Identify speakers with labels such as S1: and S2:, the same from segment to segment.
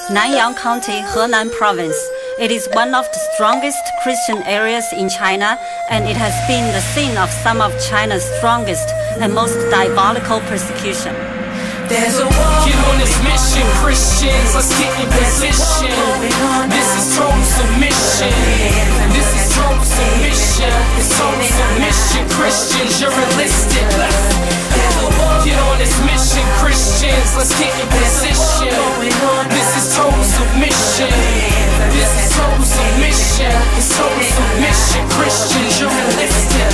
S1: Nanyang County, Henan Province. It is one of the strongest Christian areas in China, and it has been the scene of some of China's strongest and most diabolical persecution.
S2: There's a war. Get on this mission, Christians, let's get in position. This is total submission. This is total submission. It's total submission, Christians, you're enlisted. Get on this mission, Christians, let's get in position. This is total submission. This is total submission. It's total submission, Christians, you're enlisted.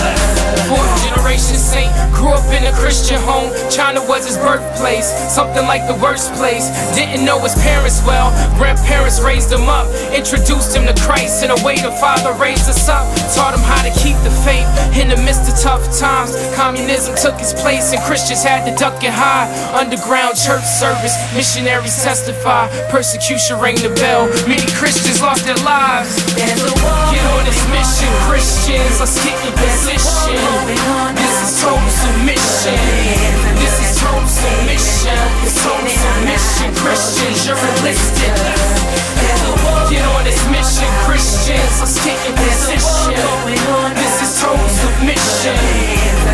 S2: Fourth generation saint, grew up in a Christian home. China was his birthplace, something like the worst place. Didn't know his parents well, grandparents raised him up, introduced him to Christ in a way the Father raised us up. Taught him how to keep the faith in the midst of tough times. Communism took its place and Christians had to duck and hide. Underground church service, missionaries testify, persecution rang the bell, many Christians lost their lives. Get on this mission, Christians, let's get in position. This is total submission. This is total submission. It's total submission, Christians, you're enlisted. Get on this mission, Christians, let's get in position. This is total submission.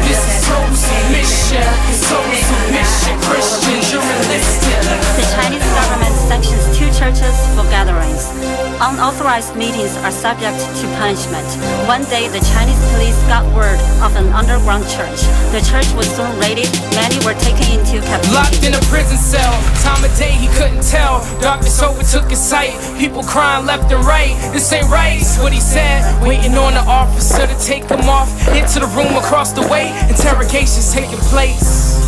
S2: This is total submission. It's total submission, Christians, you're enlisted.
S1: The Chinese government sanctions 2 churches for gatherings. Unauthorized meetings are subject to punishment. One day, the Chinese police got word of an underground church. The church was soon raided. Many were taken into captivity.
S2: Locked in a prison cell, time of day he couldn't tell. Darkness overtook his sight, people crying left and right. This ain't right, is what he said. Waiting on the officer to take him off. Into the room across the way, interrogations taking place.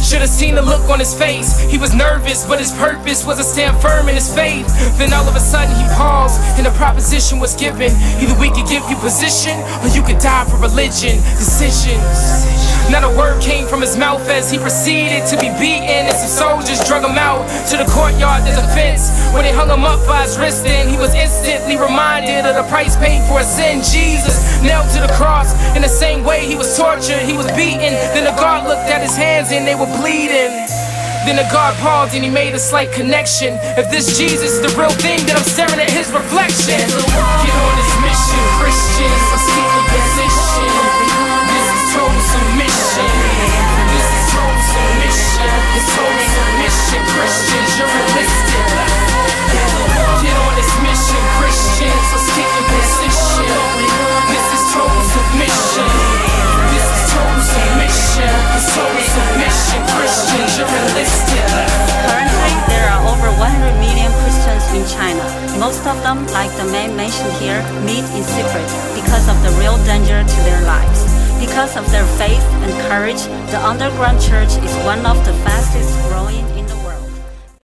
S2: Should've seen the look on his face. He was nervous, but his purpose was to stand firm in his faith. Then all of a sudden he paused, and a proposition was given. Either we could give you position, or you could die for religion. Decisions. Not a word came from his mouth as he proceeded to be beaten, and some soldiers drug him out to the courtyard, there's a fence. When they hung him up by his wrist, then he was instantly reminded of the price paid for his sin. Jesus nailed to the cross. In the same way he was tortured, he was beaten. Then the guard looked at his hands and they were bleeding. Then the guard paused and he made a slight connection. If this Jesus is the real thing, then I'm staring at his reflection. Get on this mission, Christians, let's get in position. This is total submission. This is total submission. It's total submission, Christians, you're enlisted. Get on this mission, Christians, let's get in position. This is total submission. This is total submission. It's total submission, Christians, you're enlisted.
S1: Currently, there are over 100 million Christians in China. Most of them, like the man mentioned here, meet in secret because of the real danger to their lives. Because of their faith and courage, the underground church is one of the fastest growing in